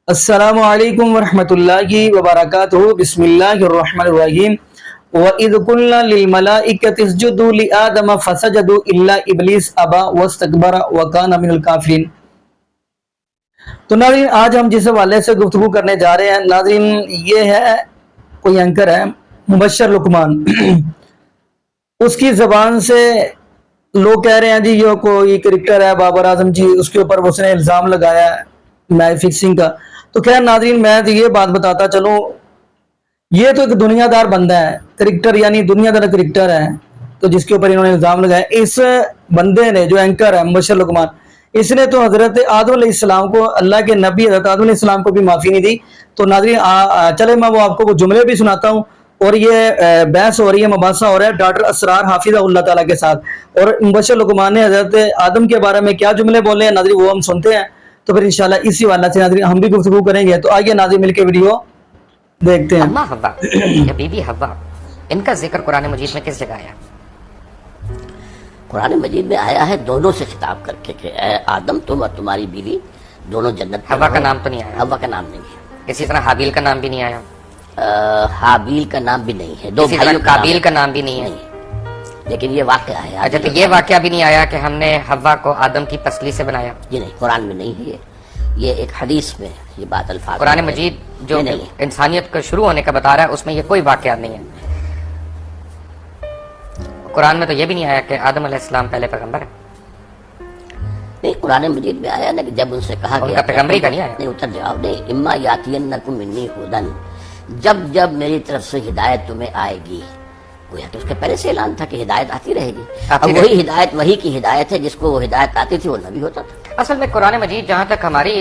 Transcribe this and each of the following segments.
السلام علیکم ورحمۃ اللہ وبرکاتہ بسم اللہ الرحمن الرحیم وَإِذْ قُلْنَا لِلْمَلَائِكَةِ اسْجُدُوا لِآدَمَ فَسَجَدُوا إِلَّا إِبْلِيسَ أَبَى وَاسْتَكْبَرَ وَكَانَ مِنَ الْكَافِرِينَ۔ تو ناظرین آج ہم جس حوالے سے گفتگو کرنے جا رہے ہیں ناظرین یہ ہے کوئی اینکر ہے مبشر لقمان اس کی زبان سے لوگ کہہ رہے ہیں جی یہ کوئی کرکٹر ہے بابر اعظم جی اس کے اوپر اس نے الزام لگایا ہے میچ فکسنگ کا۔ تو خیر ناظرین میں یہ بات بتاتا چلوں یہ تو ایک دنیا دار بندہ ہے کرکٹر یعنی دنیا دار کرکٹر ہے تو جس کے اوپر انہوں نے الزام لگایا اس بندے نے جو اینکر ہے مبشر لقمان اس نے تو حضرت آدم علیہ السلام کو اللہ کے نبی حضرت آدم علیہ السلام کو بھی معافی نہیں دی۔ تو ناظرین چلے میں وہ آپ کو وہ جملے بھی سناتا ہوں اور یہ بحث ہو رہی ہے مباحثہ ہو رہا ہے ڈاکٹر اسرار حافظہ اللہ تعالیٰ کے ساتھ اور مبشر لقمان نے حضرت آدم کے بارے میں کیا جملے بولے ہیں ناظرین وہ ہم سنتے ہیں تو پھر انشاءاللہ اسی حوالے سے ناظرین ہم بھی گفتگو کریں گے۔ تو آئیے ناظرین مل کے ویڈیو دیکھتے ہیں۔ اما حوا یا بی بی حوا ان کا ذکر قرآن مجید میں کس جگہ آیا؟ قرآن مجید میں آیا ہے دونوں سے خطاب کر کے کہ اے آدم تم اور تمہاری بیوی دونوں جنت میں حوا کا رہو۔ نام تو نہیں آیا، حوا کا نام نہیں ہے، اسی طرح حابیل کا نام بھی نہیں آیا، حابیل کا نام بھی نہیں ہے، دو اسی طرح بھائیوں قابیل کا نام بھی نہیں ہے۔ لیکن یہ واقعہ ہے۔ اچھا تو یہ واقعہ بھی نہیں آیا کہ ہم نے حوا کو آدم کی پسلی سے بنایا؟ یہ نہیں، قرآن میں نہیں ہے، یہ ایک حدیث میں یہ بات الفاظ قرآن میں ہے۔ مجید جو یہ نہیں ہے۔ انسانیت کا شروع ہونے کا بتا رہا ہے اس میں یہ کوئی واقعہ نہیں ہے۔ قرآن میں تو یہ بھی نہیں آیا کہ آدم علیہ السلام پہلے پیغمبر ہے۔ نہیں، قرآن مجید میں آیا نا کہ جب ان سے کہا ان کہ کا پیغمبری کا نہیں آیا؟ نہیں، اتر جاؤ نہیں، اما یاتینکم منی ہدن، جب میری طرف سے ہدایت تمہیں آئے گی، گویا کہ اس کے پہلے سے اعلان تھا کہ ہدایت آتی رہے گی، اب وہی ہدایت وہی کی ہدایت ہے جس کو وہ ہدایت آتی تھی وہ نبی ہوتا تھا۔ اصل میں قرآن مجید جہاں تک ہماری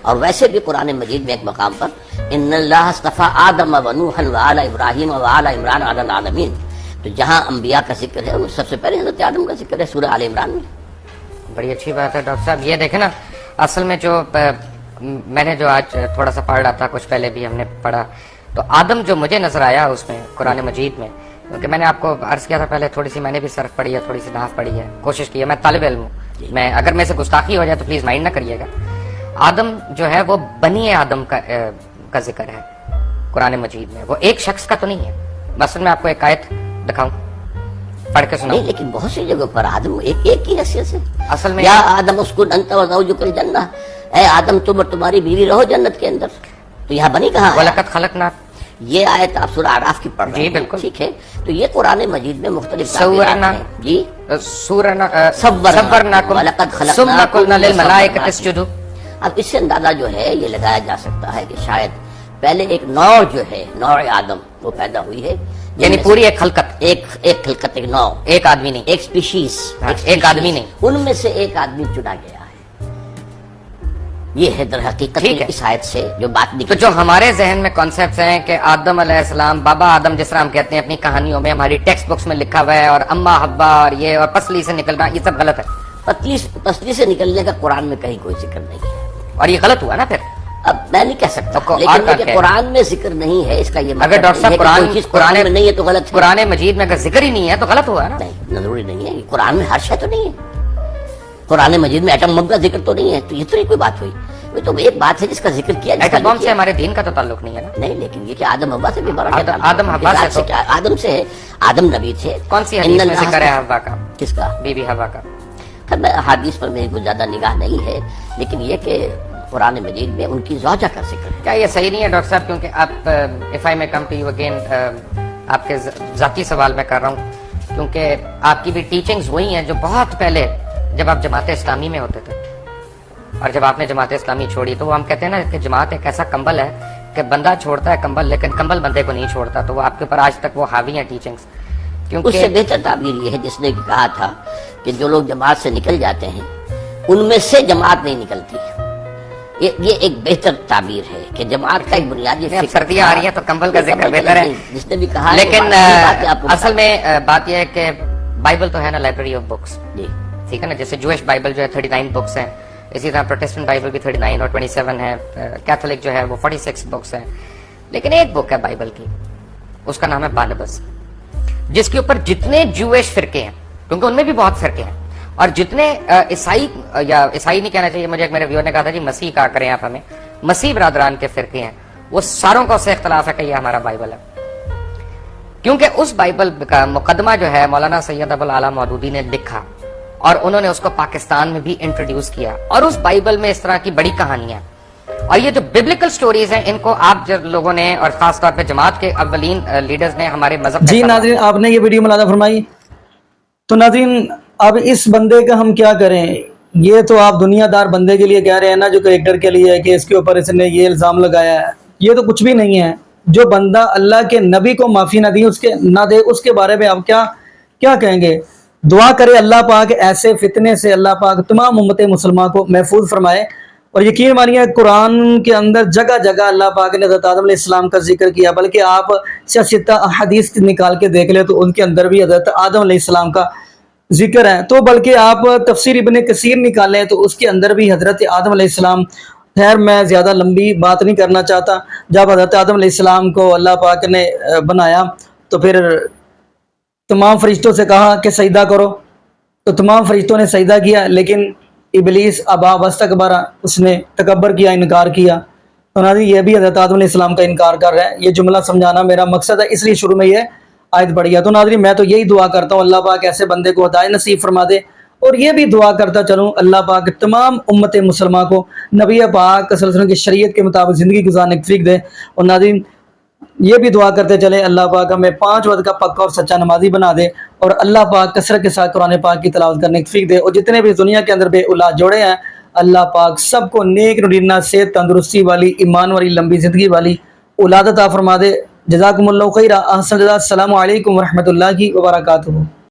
اور ویسے بھی قرآن مجید میں ایک مقام پر ان اللہ اصطفیٰ آدم و نوحا وآل ابراہیم وآل عمران علی العالمین، تو جہاں انبیاء کا ذکر ہے سب سے پہلے حضرت آدم کا ذکر ہے سورہ آل عمران میں۔ بڑی اچھی بات ہے ڈاکٹر صاحب۔ یہ دیکھیں نا اصل میں جو میں نے جو آج تھوڑا سا پڑھ رہا تھا کچھ پہلے بھی ہم نے پڑھا تو آدم جو مجھے نظر آیا اس میں قرآن مجید میں، کیونکہ میں نے آپ کو عرض کیا تھا پہلے تھوڑی سی میں نے بھی صرف پڑھی ہے تھوڑی سی نحو پڑھی ہے کوشش کی ہے، میں طالب علم ہوں، میں اگر میں سے گستاخی ہو جائے تو پلیز مائنڈ نہ کریے گا۔ آدم جو ہے وہ بنی آدم کا ذکر ہے قرآن مجید میں، وہ ایک شخص کا تو نہیں ہے۔ مثلا میں آپ کو ایک آیت دکھاؤں پڑھ کے سناؤں؟ نہیں، لیکن بہت سی جگہوں پر آدم ایک کی حیثیت سے، اصل میں یا آدم اسکن انت وزوجک الجنہ، اے آدم تم اور تمہاری بیوی رہو جنت کے اندر، تو یہاں بنی کہاں ہے؟ وَلَقَدْ خَلَقْنَا، یہ آیت آپ سورہ اعراف کی پڑھ رہے جی ہیں، بالکل ٹھیک ہے، تو یہ قرآن مجید میں مختلف سورنا تعبیرات ہیں۔ جی صبرناکم وَلَقَدْ خَلَقْنَاكُمْ ثُمَّ قُلْنَا لِلْمَلَائِكَةِ اسْجُدُوا۔ اب اس سے اندازہ جو ہے یہ لگایا جا سکتا ہے کہ شاید پہلے ایک نوع جو ہے نوع آدم وہ پیدا ہوئی ہے، یعنی پوری ایک خلقت، ایک خلقت، ایک نوع، ایک آدمی نہیں، ایک سپیشیز، ایک آدمی نہیں، ان میں سے ایک آدمی چنا گیا ہے۔ یہ ہے در حقیقت اس آیت سے جو بات تو نکلی۔ جو ہمارے ذہن میں کانسیپٹس ہیں کہ آدم علیہ السلام بابا آدم جس طرح ہم کہتے ہیں اپنی کہانیوں میں ہماری ٹیکسٹ بکس میں لکھا ہوا ہے اور اما حوا اور یہ اور پسلی سے نکلنا یہ سب غلط ہے پسلی سے نکلنے کا قرآن میں کہیں کوئی ذکر نہیں ہے، اور یہ غلط ہوا نا پھر۔ اب میں نہیں کہہ سکتا تو لیکن اور یہ کیا قرآن میں ذکر نہیں ہے اس کا یہ اگر مطلب ڈاکٹر نہیں ہے صاحب کہ کوئی چیز قرآن میں نہیں ہے تو غلط ہے۔ قرآن مجید میں اگر ذکر ہی نہیں ہے تو غلط ہوا نا۔ نہیں، ضروری نہیں ہے، قرآن میں ہر شے تو نہیں ہے، قرآن مجید میں ایٹم بم کا ذکر تو نہیں ہے، تو یہ تو نہیں کوئی بات ہوئی، وہ تو ایک بات ہے جس کا ذکر کیا، جس کا ایٹم بم نہیں سے کیا۔ ہمارے دین کا تو تعلق نہیں ہے نا۔ نہیں، لیکن یہ کہ آدم حوا سے بھی بڑا کیا تعلق ہے؟ آدم حوا سے تو کیا آدم سے ہے، آدم نبی تھے۔ کون سی حدیث میں ذکر ہے حوا کا، کس کا؟ بی بی حوا کا؟ خیر میں حدیث پر میری کوئی زیادہ نگاہ نہیں ہے، لیکن یہ کہ قرآن مجید میں ان کی زوجہ کا ذکر ہے۔ کیا یہ صحیح نہیں ہے ڈاکٹر صاحب؟ کیونکہ آپ اف آئی میں کم ٹو یو اگین آپ کے ذاتی سوال میں کر رہا ہوں، کیونکہ آپ کی بھی ٹیچنگز وہی ہیں جو بہت پہلے جب آپ جماعت اسلامی میں ہوتے تھے اور جب آپ نے جماعت اسلامی چھوڑی تو وہ ہم کہتے ہیں نا کہ جماعت ایک ایسا کمبل ہے کہ بندہ چھوڑتا ہے کمبل لیکن کمبل بندے کو نہیں چھوڑتا، تو وہ آپ کے اوپر آج تک وہ حاوی ہیں ٹیچنگز۔ اس سے بہتر تعبیر یہ ہے جس نے کہا تھا کہ جو لوگ جماعت سے نکل جاتے ہیں ان میں سے جماعت نہیں نکلتی، یہ ایک بہتر تعبیر ہے کہ جماعت کا ایک بنیادی سردیاں آ رہی ہیں تو کمبل کا ذکر بہتر ہے، جس نے بھی کہا، لیکن اصل میں بات یہ ہے کہ بائبل تو ہے نا لائبریری آف بکس، جی ٹھیک ہے نا، جیسے جوش بائبل جو ہے 39 بکس ہیں، اسی طرح پروٹسٹنٹ بائبل بھی 39 اور 27 ہے، کیتھولک جو ہے وہ 46 بکس ہیں، لیکن ایک بک ہے بائبل کی اس کا نام ہے بارنباس، جس کے اوپر جتنے جوش فرقے ہیں، کیونکہ ان میں بھی بہت فرقے ہیں، اور جتنے عیسائی، یا عیسائی نہیں کہنا چاہیے، مجھے ایک میرے ویور نے کہا تھا جی مسیح کہا کریں آپ ہمیں، مسیح برادران کے فرقے ہیں وہ ساروں کو اس سے اختلاف ہے کہ یہ ہمارا بائبل ہے، کیونکہ اس بائبل کا مقدمہ جو ہے مولانا سید ابو الاعلیٰ مودودی نے لکھا اور انہوں نے اس کو پاکستان میں بھی انٹروڈیوس کیا، اور اس بائبل میں اس طرح کی بڑی کہانیاں اور یہ جو ببلیکل سٹوریز ہیں ان کو آپ جب لوگوں نے اور خاص طور پہ جماعت کے اولین لیڈرز نے ہمارے مذہب جی ناظرین آپ نے یہ ویڈیو ملاحظہ فرمائی، تو ناظرین اب اس بندے کا ہم کیا کریں؟ یہ تو آپ دنیا دار بندے کے لیے کہہ رہے ہیں نا، جو کریکٹر کے لیے ہے کہ اس کے اوپر اس نے یہ الزام لگایا ہے، یہ تو کچھ بھی نہیں ہے۔ جو بندہ اللہ کے نبی کو معافی نہ دی نہ دے اس کے بارے میں آپ کیا کہیں گے؟ دعا کرے اللہ پاک ایسے فتنے سے اللہ پاک تمام امت مسلمہ کو محفوظ فرمائے۔ اور یقین مانیے قرآن کے اندر جگہ جگہ اللہ پاک نے حضرت آدم علیہ السلام کا ذکر کیا، بلکہ آپ سیاستہ حدیث نکال کے دیکھ لیں تو ان کے اندر بھی حضرت آدم علیہ السلام کا ذکر ہے، تو بلکہ آپ تفسیر ابن کثیر نکالیں تو اس کے اندر بھی حضرت آدم علیہ السلام۔ خیر میں زیادہ لمبی بات نہیں کرنا چاہتا، جب حضرت آدم علیہ السلام کو اللہ پاک نے بنایا تو پھر تمام فرشتوں سے کہا کہ سجدہ کرو، تو تمام فرشتوں نے سجدہ کیا، لیکن ابلیس ابا واستکبر، اس نے تکبر کیا، انکار کیا۔ تو ناظرین یہ بھی حضرت آدم علیہ السلام کا انکار کر رہا ہے، یہ جملہ سمجھانا میرا مقصد ہے، اس لیے شروع میں یہ آیت پڑھی ہے۔ تو ناظرین میں تو یہی دعا کرتا ہوں اللہ پاک ایسے بندے کو ہدایت نصیب فرما دے، اور یہ بھی دعا کرتا چلوں اللہ پاک تمام امت مسلمہ کو نبی پاک صلی اللہ علیہ وسلم کی شریعت کے مطابق زندگی گزارنے کی توفیق دے۔ اور ناظرین یہ بھی دعا کرتے چلیں اللہ پاک ہمیں 5 وقت کا پکا اور سچا نمازی بنا دے، اور اللہ پاک کثرت کے ساتھ قرآن پاک کی تلاوت کرنے کی توفیق دے، اور جتنے بھی دنیا کے اندر بے اولاد جوڑے ہیں اللہ پاک سب کو نیک نرینہ صحت تندرستی والی ایمان والی لمبی زندگی والی اولاد عطا فرما دے۔ جزاکم اللہ خیرہ، احسن جزا۔ السلام علیکم ورحمۃ اللہ وبرکاتہ۔